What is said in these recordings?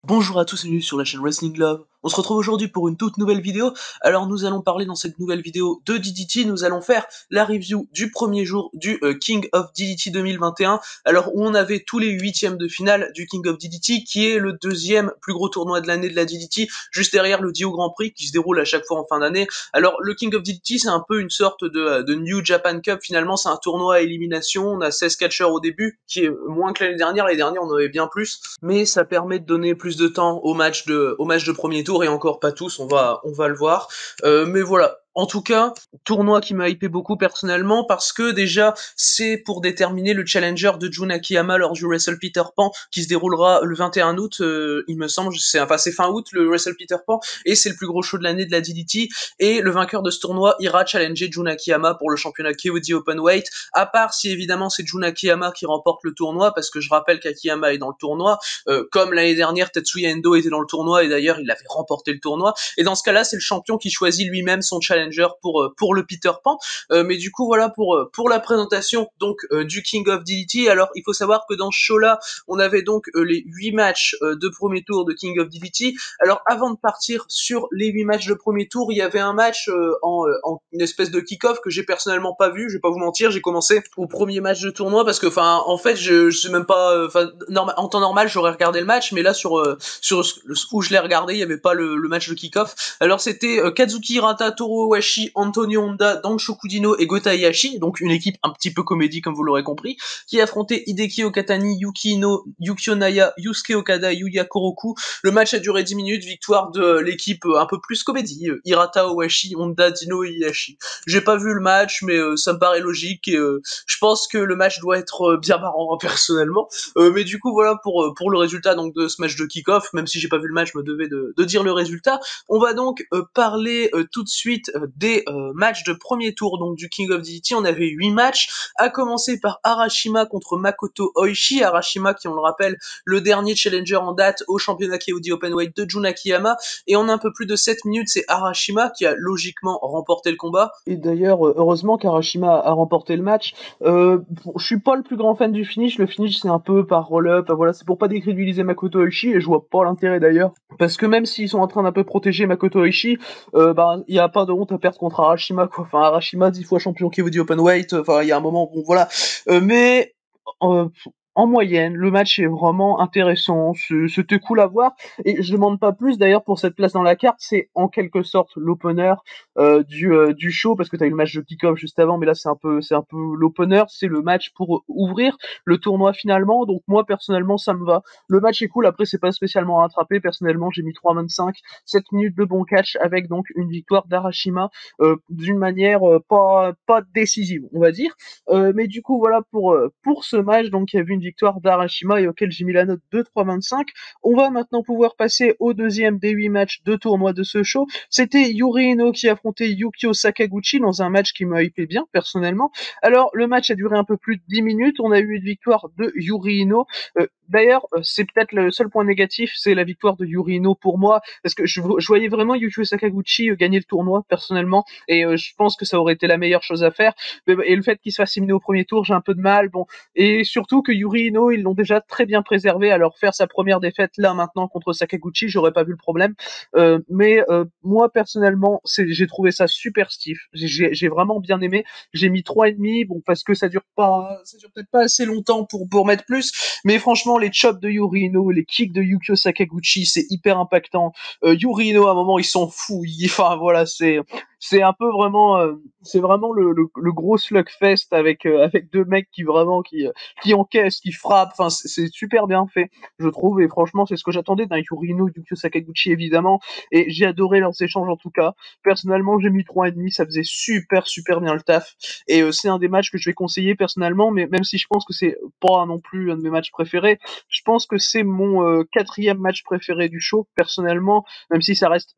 Bonjour à tous et bienvenue sur la chaîne Wrestling Love. On se retrouve aujourd'hui pour une toute nouvelle vidéo. Alors nous allons parler dans cette nouvelle vidéo de DDT. Nous allons faire la review du premier jour du King of DDT 2021. Alors où on avait tous les huitièmes de finale du King of DDT, qui est le deuxième plus gros tournoi de l'année de la DDT, juste derrière le Dio Grand Prix qui se déroule à chaque fois en fin d'année. Alors le King of DDT, c'est un peu une sorte de New Japan Cup. Finalement, c'est un tournoi à élimination. On a 16 catcheurs au début, qui est moins que l'année dernière. L'année dernière, on en avait bien plus. Mais ça permet de donner plus de temps au match de premier tour, et encore pas tous, on va le voir. Mais voilà. En tout cas, tournoi qui m'a hypé beaucoup personnellement parce que déjà c'est pour déterminer le challenger de Jun Akiyama lors du Wrestle Peter Pan qui se déroulera le 21 août, il me semble, c'est fin août le Wrestle Peter Pan, et c'est le plus gros show de l'année de la DDT, et le vainqueur de ce tournoi ira challenger Jun Akiyama pour le championnat KOD Openweight, à part si évidemment c'est Jun Akiyama qui remporte le tournoi, parce que je rappelle qu'Akiyama est dans le tournoi, comme l'année dernière Tetsuya Endo était dans le tournoi, et d'ailleurs il avait remporté le tournoi, et dans ce cas-là c'est le champion qui choisit lui-même son challenger pour le Peter Pan. Mais du coup voilà pour la présentation donc du King of DDT. Alors il faut savoir que dans ce show-là on avait donc les 8 matchs de premier tour de King of DDT. Alors avant de partir sur les 8 matchs de premier tour, il y avait un match en une espèce de kick-off que j'ai personnellement pas vu, je vais pas vous mentir, j'ai commencé au premier match de tournoi parce que enfin en fait je sais même pas, en temps normal j'aurais regardé le match, mais là sur où je l'ai regardé il y avait pas le match de kick-off. Alors c'était Kazuki Hirata, Toru Owashi, Antonio Honda, Danshoku Dino et Gota Hayashi, donc une équipe un petit peu comédie comme vous l'aurez compris, qui affrontait Hideki Okatani, Yuki Ino, Yuki Onaya, Yusuke Okada et Yuya Koroku. Le match a duré 10 minutes, victoire de l'équipe un peu plus comédie, Hirata, Owashi, Honda, Dino et Hayashi. J'ai pas vu le match, mais ça me paraît logique, et je pense que le match doit être bien marrant, personnellement. Mais du coup, voilà pour le résultat donc de ce match de kick-off, même si j'ai pas vu le match, je me devais de dire le résultat. On va donc parler tout de suite des matchs de premier tour donc du King of DDT. On avait 8 matchs, à commencer par Arashima contre Makoto Oishi. Arashima qui, on le rappelle, le dernier challenger en date au championnat KOD Openweight de Jun Akiyama, et en un peu plus de 7 minutes, c'est Arashima qui a logiquement remporté le combat. Et d'ailleurs, heureusement qu'Arashima a remporté le match. Je suis pas le plus grand fan du finish, le finish c'est un peu par roll-up, voilà, c'est pour pas décrédibiliser Makoto Oishi, et je vois pas l'intérêt d'ailleurs, parce que même s'ils sont en train d'un peu protéger Makoto Oishi, il y a pas de honte à perdre contre Arashima, quoi. Enfin, Arashima 10 fois champion KOD Openweight, enfin il y a un moment, bon voilà. Mais euh, en moyenne, le match est vraiment intéressant, c'était cool à voir, et je demande pas plus d'ailleurs pour cette place dans la carte, c'est en quelque sorte l'opener du show, parce que t'as eu le match de kick-off juste avant, mais là c'est un peu l'opener, c'est le match pour ouvrir le tournoi finalement, donc moi personnellement ça me va. Le match est cool, après c'est pas spécialement rattrapé, personnellement j'ai mis 3,25, 7 minutes de bon catch avec donc une victoire d'Arashima d'une manière pas décisive, on va dire. Mais du coup voilà pour ce match, donc il y a eu une victoire d'Arashima et auquel j'ai mis la note de 3,25. On va maintenant pouvoir passer au deuxième des 8 matchs de tournoi de ce show. C'était Yuri Ino qui affrontait Yukio Sakaguchi dans un match qui m'a hypé bien personnellement. Alors le match a duré un peu plus de 10 minutes, on a eu une victoire de Yuri Ino. D'ailleurs, c'est peut-être le seul point négatif, c'est la victoire de Yuri Ino pour moi, parce que je voyais vraiment Yukio Sakaguchi gagner le tournoi personnellement, et je pense que ça aurait été la meilleure chose à faire. Et le fait qu'il se fasse éliminer au premier tour, j'ai un peu de mal. Bon, et surtout que Yuri Ino, ils l'ont déjà très bien préservé. Alors faire sa première défaite là maintenant contre Sakaguchi, j'aurais pas vu le problème. Mais moi personnellement, j'ai trouvé ça super stiff. J'ai vraiment bien aimé. J'ai mis 3,5, bon parce que ça dure peut-être pas assez longtemps pour mettre plus. Mais franchement, les chops de Yuri Ino, les kicks de Yukio Sakaguchi, c'est hyper impactant. Yuri Ino, à un moment, il s'en fout. Enfin voilà, c'est un peu vraiment c'est vraiment le gros slugfest avec deux mecs qui encaissent, qui frappent. Enfin c'est super bien fait, je trouve, et franchement c'est ce que j'attendais d'un Yurino, Yukio Sakaguchi évidemment, et j'ai adoré leurs échanges en tout cas. Personnellement j'ai mis 3,5, ça faisait super bien le taf, et c'est un des matchs que je vais conseiller personnellement, mais même si je pense que c'est pas non plus un de mes matchs préférés, je pense que c'est mon quatrième match préféré du show personnellement, même si ça reste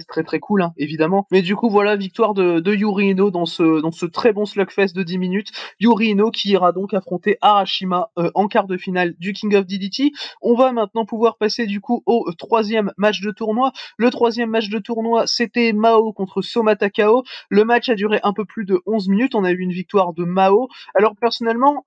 très très cool, hein, évidemment. Mais du coup voilà, victoire de Yuri Ino dans ce très bon slugfest de 10 minutes. Yuri Ino qui ira donc affronter Arashima en quart de finale du King of DDT. On va maintenant pouvoir passer du coup au troisième match de tournoi. Le troisième match de tournoi, c'était Mao contre Soma Takao. Le match a duré un peu plus de 11 minutes. On a eu une victoire de Mao. Alors personnellement,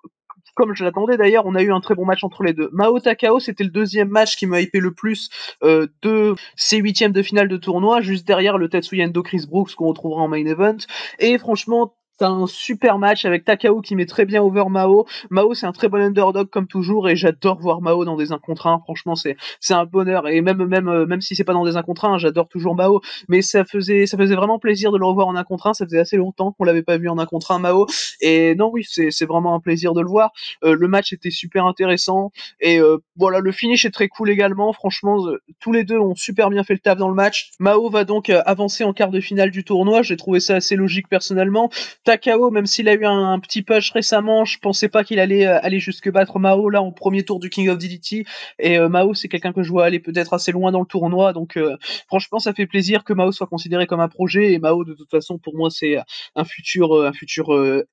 comme je l'attendais d'ailleurs, on a eu un très bon match entre les deux. Mao Takao, c'était le deuxième match qui m'a hypé le plus de ces huitièmes de finale de tournoi, juste derrière le Tetsuya Endo Chris Brooks qu'on retrouvera en main event. Et franchement, c'est un super match avec Takao qui met très bien over Mao. Mao, c'est un très bon underdog comme toujours et j'adore voir Mao dans des 1 contre 1. Franchement, c'est un bonheur et même si c'est pas dans des 1 contre 1, j'adore toujours Mao. Mais ça faisait vraiment plaisir de le revoir en 1 contre 1. Ça faisait assez longtemps qu'on l'avait pas vu en 1 contre 1 Mao. Et non, oui, c'est vraiment un plaisir de le voir. Le match était super intéressant et voilà, le finish est très cool également. Franchement, tous les deux ont super bien fait le taf dans le match. Mao va donc avancer en quart de finale du tournoi. J'ai trouvé ça assez logique personnellement. Takao, même s'il a eu un petit push récemment, je pensais pas qu'il allait aller jusque battre Mao là en premier tour du King of DDT. Et Mao, c'est quelqu'un que je vois aller peut-être assez loin dans le tournoi. Donc franchement, ça fait plaisir que Mao soit considéré comme un projet. Et Mao, de toute façon, pour moi, c'est un futur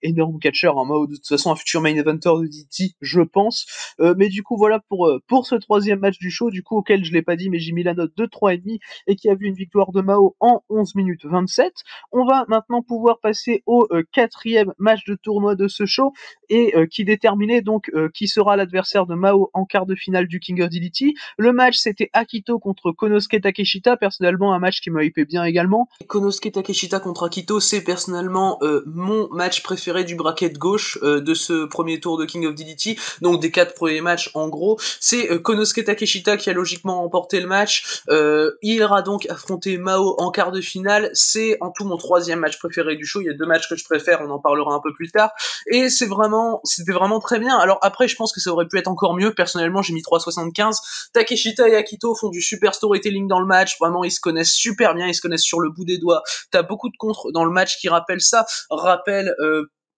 énorme catcheur. Hein. Mao, de toute façon, un futur main eventer de DDT, je pense. Mais du coup, voilà pour ce troisième match du show, du coup, auquel je l'ai pas dit, mais j'ai mis la note de 3,5 et qui a vu une victoire de Mao en 11 minutes 27. On va maintenant pouvoir passer au quatrième match de tournoi de ce show et qui déterminait donc qui sera l'adversaire de Mao en quart de finale du King of DDT. Le match, c'était Akito contre Konosuke Takeshita, personnellement un match qui m'a hypé bien également. Konosuke Takeshita contre Akito, c'est personnellement mon match préféré du bracket gauche de ce premier tour de King of DDT, donc des 4 premiers matchs en gros. C'est Konosuke Takeshita qui a logiquement remporté le match. Il ira donc affronter Mao en quart de finale. C'est en tout mon troisième match préféré du show. Il y a 2 matchs que je préfère, on en parlera un peu plus tard. Et c'était vraiment très bien. Alors après, je pense que ça aurait pu être encore mieux. Personnellement, j'ai mis 3,75. Takeshita et Akito font du super storytelling dans le match. Vraiment, ils se connaissent super bien. Ils se connaissent sur le bout des doigts. T'as beaucoup de contres dans le match qui rappellent ça.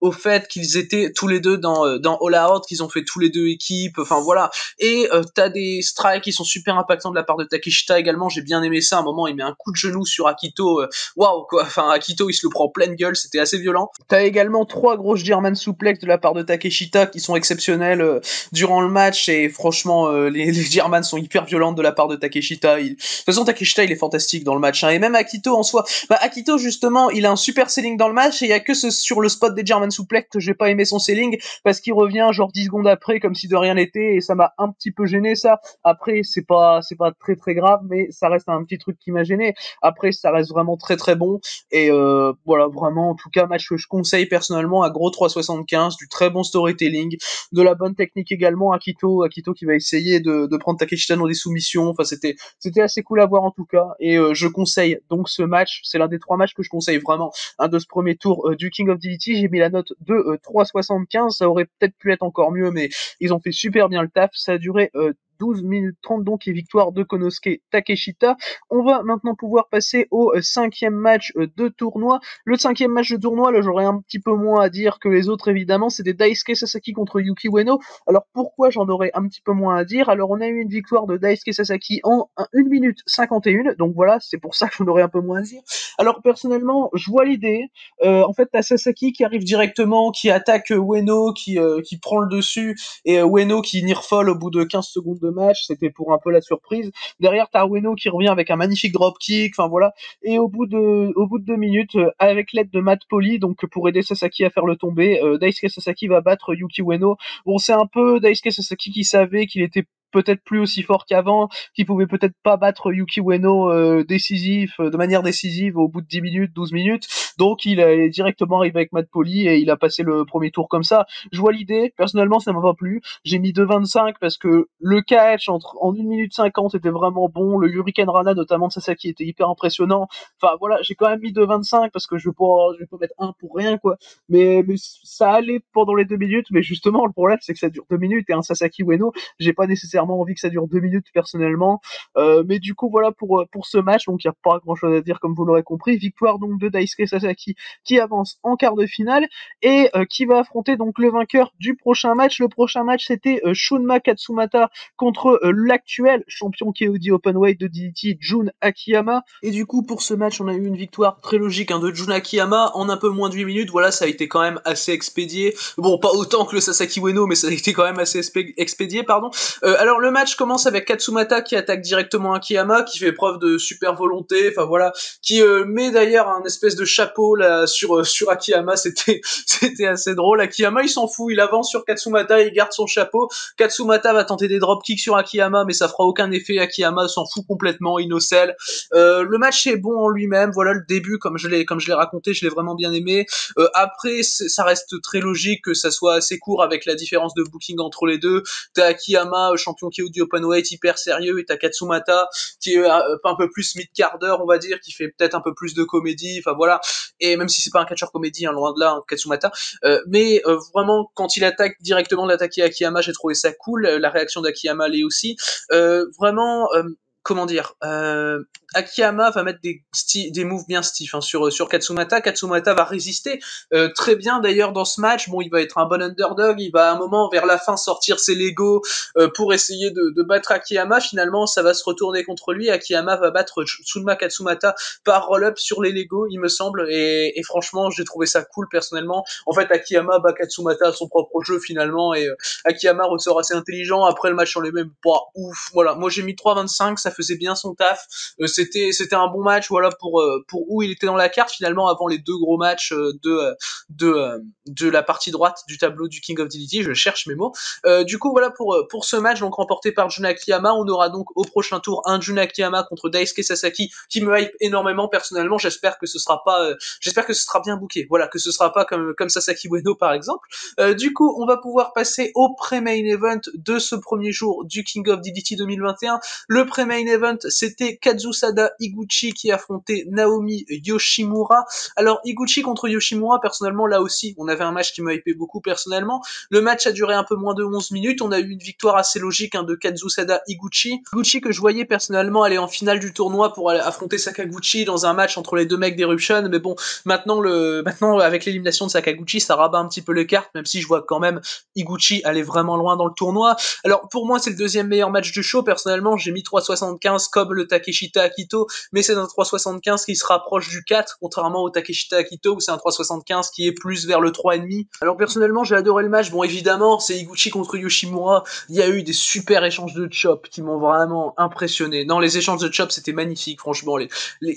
Au fait qu'ils étaient tous les deux dans All Out, qu'ils ont fait tous les deux équipes, enfin voilà. Et t'as des strikes qui sont super impactants de la part de Takeshita également, j'ai bien aimé ça. À un moment, il met un coup de genou sur Akito, waouh quoi. Enfin, Akito, il se le prend en pleine gueule, c'était assez violent. T'as également 3 grosses German suplex de la part de Takeshita qui sont exceptionnelles durant le match et franchement, les German sont hyper violentes de la part de Takeshita. De toute façon, Takeshita, il est fantastique dans le match, hein. Et même Akito en soi, Akito justement, il a un super selling dans le match et il y a que sur le spot des German suplex que j'ai pas aimé son selling parce qu'il revient genre 10 secondes après comme si de rien n'était et ça m'a un petit peu gêné ça. Après c'est pas très très grave mais ça reste un petit truc qui m'a gêné. Après ça reste vraiment très très bon et voilà vraiment en tout cas match que je conseille personnellement à gros 3,75, du très bon storytelling, de la bonne technique également. Akito qui va essayer de prendre Takeshita dans des soumissions. Enfin c'était assez cool à voir en tout cas et je conseille donc ce match. C'est l'un des 3 matchs que je conseille vraiment de ce premier tour du King of DDT. J'ai mis la note de 3,75, ça aurait peut-être pu être encore mieux, mais ils ont fait super bien le taf. Ça a duré 12 minutes 30 donc et victoire de Konosuke Takeshita. On va maintenant pouvoir passer au 5e match de tournoi. Le 5e match de tournoi, là j'aurais un petit peu moins à dire que les autres évidemment, c'était Daisuke Sasaki contre Yuki Ueno. Alors pourquoi j'en aurais un petit peu moins à dire? Alors on a eu une victoire de Daisuke Sasaki en 1 minute 51, donc voilà, c'est pour ça que j'en aurais un peu moins à dire. Alors personnellement, je vois l'idée. En fait, t'as Sasaki qui arrive directement, qui attaque Ueno, qui prend le dessus, et Ueno qui nearfall au bout de 15 secondes de match. C'était pour un peu la surprise. Derrière, t'as Ueno qui revient avec un magnifique dropkick, enfin voilà. Et au bout de 2 minutes, avec l'aide de Matt Poli, donc pour aider Sasaki à faire le tomber, Daisuke Sasaki va battre Yuki Ueno. Bon, c'est un peu Daisuke Sasaki qui savait qu'il était peut-être plus aussi fort qu'avant, qui pouvait peut-être pas battre Yuki Ueno de manière décisive au bout de 10 minutes, 12 minutes. Donc il est directement arrivé avec Matt Poli et il a passé le premier tour comme ça. Je vois l'idée, personnellement ça m'a pas plu. J'ai mis 2,25 parce que le catch en 1 minute 50 était vraiment bon, le Hurricane Rana notamment de Sasaki était hyper impressionnant. Enfin voilà, j'ai quand même mis 2,25 parce que je vais pas mettre un pour rien quoi. Mais ça allait pendant les 2 minutes, mais justement le problème c'est que ça dure 2 minutes et un Sasaki Ueno, j'ai pas nécessairement envie que ça dure 2 minutes personnellement. Mais du coup voilà pour ce match, donc il n'y a pas grand chose à dire comme vous l'aurez compris. Victoire donc de Daisuke Sasaki qui avance en quart de finale et qui va affronter donc le vainqueur du prochain match. Le prochain match c'était Shunma Katsumata contre l'actuel champion KOD Openweight de DDT, Jun Akiyama. Et du coup pour ce match on a eu une victoire très logique de Jun Akiyama en un peu moins de 8 minutes. Voilà, ça a été quand même assez expédié. Bon, pas autant que le Sasaki Ueno, mais ça a été quand même assez expédié, pardon. Alors Alors le match commence avec Katsumata qui attaque directement Akiyama, qui fait preuve de super volonté, enfin voilà, qui met d'ailleurs un espèce de chapeau là sur Akiyama, c'était c'était assez drôle. Akiyama il s'en fout, il avance sur Katsumata, il garde son chapeau. Katsumata va tenter des dropkicks sur Akiyama, mais ça fera aucun effet. Akiyama s'en fout complètement, innocel. Le match est bon en lui-même. Voilà le début, comme je l'ai raconté, je l'ai vraiment bien aimé. Après, ça reste très logique que ça soit assez court avec la différence de booking entre les deux. T'as Akiyama, champion KO du openweight, hyper sérieux, et t'as Katsumata qui est un peu plus mid-carder, on va dire, qui fait peut-être un peu plus de comédie. Enfin voilà. Et même si c'est pas un catcheur comédie, hein, loin de là, hein, Katsumata. Mais vraiment, quand il attaque directement d'attaquer Akiyama, j'ai trouvé ça cool. La réaction d'Akiyama l'est aussi. Vraiment, comment dire, Akiyama va mettre des moves bien stiff hein, sur Katsumata. Katsumata va résister très bien d'ailleurs dans ce match. Bon, il va être un bon underdog. Il va à un moment vers la fin sortir ses Lego pour essayer de battre Akiyama. Finalement, ça va se retourner contre lui. Akiyama va battre Tsunma Katsumata par roll-up sur les Lego, il me semble. Et franchement, j'ai trouvé ça cool personnellement. En fait, Akiyama bat Katsumata à son propre jeu finalement. Et Akiyama ressort assez intelligent. Après le match en lui-même, pas ouf. Voilà, moi j'ai mis 3,25, ça faisait bien son taf. C'était un bon match, voilà pour où il était dans la carte finalement avant les deux gros matchs de la partie droite du tableau du King of DDT. Je cherche mes mots. Du coup voilà pour ce match donc remporté par Jun Akiyama. On aura donc au prochain tour un Jun Akiyama contre Daisuke Sasaki qui me hype énormément personnellement. J'espère que ce sera bien booké. Voilà, que ce sera pas comme Sasaki Ueno par exemple. Du coup, on va pouvoir passer au pré-main event de ce premier jour du King of DDT 2021. Le pré-main event, c'était Kazusada Higuchi qui affrontait Naomi Yoshimura. Alors, Higuchi contre Yoshimura, personnellement, là aussi, on avait un match qui m'a hypé beaucoup personnellement. Le match a duré un peu moins de 11 minutes. On a eu une victoire assez logique hein, de Kazusada Higuchi. Higuchi que je voyais personnellement aller en finale du tournoi pour aller affronter Sakaguchi dans un match entre les deux mecs d'Eruption. Mais bon, maintenant avec l'élimination de Sakaguchi, ça rabat un petit peu les cartes, même si je vois quand même Higuchi aller vraiment loin dans le tournoi. Alors pour moi c'est le deuxième meilleur match du show, personnellement j'ai mis 3,75 comme le Takeshita Akito, mais c'est un 3,75 qui se rapproche du 4, contrairement au Takeshita Akito où c'est un 3,75 qui est plus vers le 3,5. Alors personnellement j'ai adoré le match, bon évidemment c'est Higuchi contre Yoshimura, il y a eu des super échanges de chops qui m'ont vraiment impressionné. Non, les échanges de chops c'était magnifique franchement,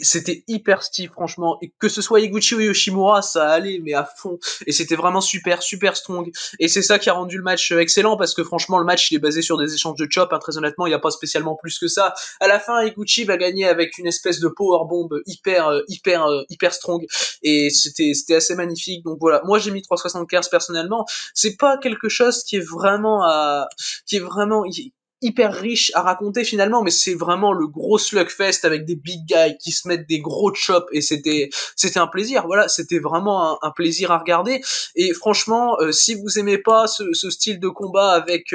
c'était hyper stiff franchement, et que ce soit Higuchi ou Yoshimura ça allait mais à fond, et c'était vraiment super strong, et c'est ça qui a rendu le match excellent, parce que franchement le match il est basé sur des échanges de chop, hein, très honnêtement il n'y a pas spécialement plus que ça. À la fin Higuchi va gagner avec une espèce de powerbomb hyper strong, et c'était assez magnifique. Donc voilà, moi j'ai mis 3,75 personnellement. C'est pas quelque chose qui est vraiment hyper riche à raconter finalement, mais c'est vraiment le gros slugfest avec des big guys qui se mettent des gros chops, et c'était un plaisir. Voilà, c'était vraiment un plaisir à regarder. Et franchement, si vous aimez pas ce style de combat avec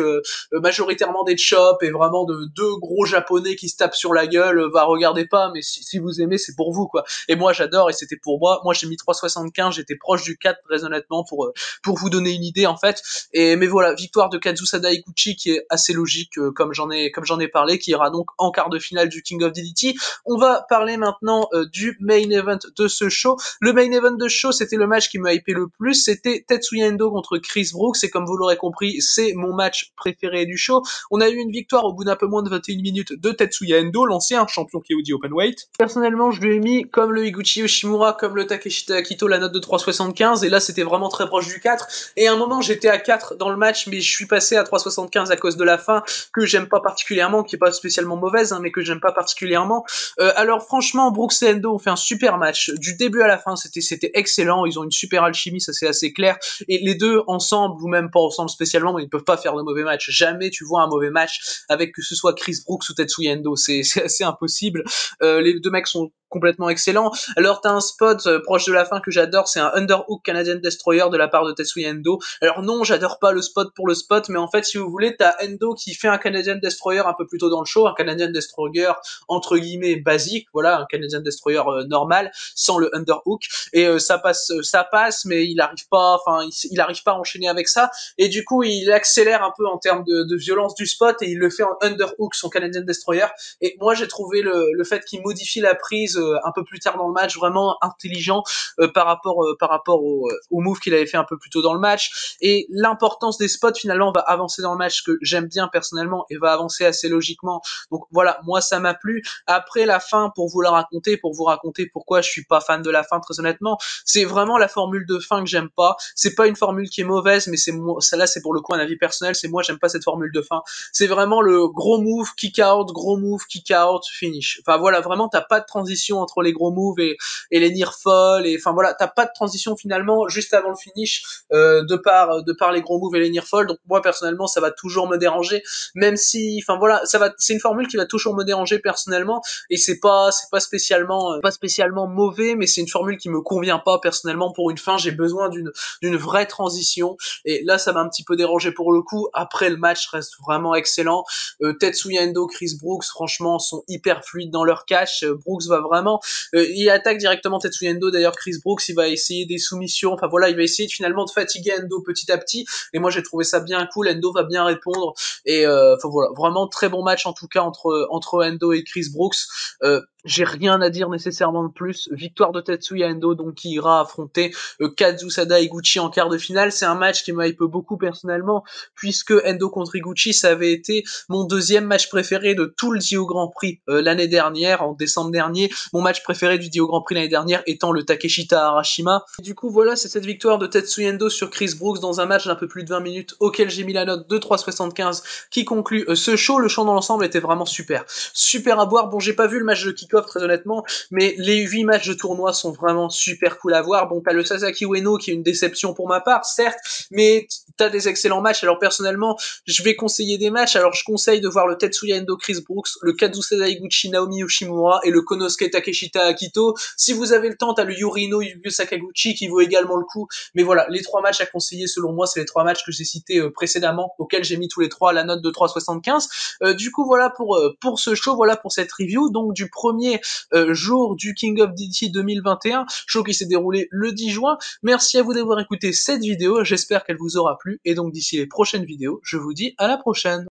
majoritairement des chops et vraiment de deux gros japonais qui se tapent sur la gueule, regardez pas. Mais si vous aimez, c'est pour vous quoi. Et moi j'adore, et c'était pour moi. Moi j'ai mis 3,75, j'étais proche du 4 très honnêtement pour vous donner une idée en fait. Mais voilà, victoire de Kazusada Higuchi qui est assez logique comme j'en ai parlé, qui ira donc en quart de finale du King of DDT. On va parler maintenant du main event de ce show. Le main event de show, c'était le match qui m'a hypé le plus, c'était Tetsuya Endo contre Chris Brooks, et comme vous l'aurez compris, c'est mon match préféré du show. On a eu une victoire au bout d'un peu moins de 21 minutes de Tetsuya Endo, l'ancien champion KOD Openweight. Personnellement, je lui ai mis, comme le Higuchi Yoshimura, comme le Takeshita Akito, la note de 3,75, et là c'était vraiment très proche du 4, et à un moment j'étais à 4 dans le match, mais je suis passé à 3,75 à cause de la fin, que j'aime pas particulièrement, qui est pas spécialement mauvaise, hein, mais que j'aime pas particulièrement. Alors franchement, Brooks et Endo ont fait un super match, du début à la fin, c'était excellent, ils ont une super alchimie, ça c'est assez clair, et les deux ensemble, ou même pas ensemble spécialement, mais ils peuvent pas faire de mauvais match. Jamais tu vois un mauvais match avec que ce soit Chris Brooks ou Tetsuya Endo, c'est assez impossible. Les deux mecs sont complètement excellents. Alors t'as un spot proche de la fin que j'adore, c'est un underhook Canadian Destroyer de la part de Tetsuya Endo. Alors non, j'adore pas le spot pour le spot, mais en fait si vous voulez, t'as Endo qui fait un Canadian Destroyer un peu plus tôt dans le show, un Canadian Destroyer entre guillemets basique, voilà, un Canadian Destroyer normal, sans le underhook, et ça passe, mais il arrive pas à enchaîner avec ça, et du coup il accélère un peu en termes de violence du spot, et il le fait en underhook, son Canadian Destroyer, et moi j'ai trouvé le fait qu'il modifie la prise un peu plus tard dans le match vraiment intelligent par rapport au move qu'il avait fait un peu plus tôt dans le match, et l'importance des spots finalement va avancer dans le match, que j'aime bien personnellement naturellement et va avancer assez logiquement. Donc voilà, moi ça m'a plu. Après la fin, pour vous raconter pourquoi je suis pas fan de la fin, très honnêtement, c'est vraiment la formule de fin que j'aime pas. C'est pas une formule qui est mauvaise, mais celle-là c'est pour le coup un avis personnel, c'est moi j'aime pas cette formule de fin. C'est vraiment le gros move, kick out, finish. Enfin voilà, vraiment t'as pas de transition entre les gros moves et les near fall, et enfin voilà, t'as pas de transition finalement juste avant le finish, de par les gros moves et les near fall. Donc moi personnellement ça va toujours me déranger, même si, enfin voilà, c'est une formule qui va toujours me déranger personnellement, et c'est pas spécialement mauvais, mais c'est une formule qui me convient pas personnellement pour une fin. J'ai besoin d'une vraie transition, et là ça m'a un petit peu dérangé pour le coup. Après, le match reste vraiment excellent. Tetsuya Endo, Chris Brooks, franchement, sont hyper fluides dans leur catch. Brooks va vraiment, il attaque directement Tetsuya Endo. D'ailleurs, Chris Brooks, il va essayer des soumissions. Enfin voilà, il va essayer finalement de fatiguer Endo petit à petit. Et moi, j'ai trouvé ça bien cool. Endo va bien répondre. Et enfin voilà, vraiment très bon match en tout cas entre Endo et Chris Brooks. J'ai rien à dire nécessairement de plus. Victoire de Tetsuya Endo, donc qui ira affronter Kazusada Higuchi en quart de finale. C'est un match qui m'hype beaucoup personnellement, puisque Endo contre Higuchi, ça avait été mon deuxième match préféré de tout le Dio Grand Prix l'année dernière, en décembre dernier. Mon match préféré du Dio Grand Prix l'année dernière étant le Takeshita Arashima. Et du coup, voilà, c'est cette victoire de Tetsuya Endo sur Chris Brooks dans un match d'un peu plus de 20 minutes, auquel j'ai mis la note de 3,75, qui conclut ce show. Le show dans l'ensemble était vraiment super. Super à voir. Bon, j'ai pas vu le match de kick-off, très honnêtement, mais les 8 matchs de tournoi sont vraiment super cool à voir. Bon, t'as le Sasaki Ueno qui est une déception pour ma part, certes, mais t'as des excellents matchs. Alors personnellement, je vais conseiller des matchs. Alors je conseille de voir le Tetsuya Endo Chris Brooks, le Kazusada Higuchi Naomi Yoshimura et le Konosuke Takeshita Akito. Si vous avez le temps, t'as le Yurino Yuyu Sakaguchi qui vaut également le coup. Mais voilà, les 3 matchs à conseiller selon moi, c'est les 3 matchs que j'ai cités précédemment, auxquels j'ai mis tous les 3 la note de 3,75. Du coup, voilà pour ce show, voilà pour cette review, donc du premier jour du King of DDT 2021, show qui s'est déroulé le 10 juin. Merci à vous d'avoir écouté cette vidéo, j'espère qu'elle vous aura plu, et donc d'ici les prochaines vidéos, je vous dis à la prochaine.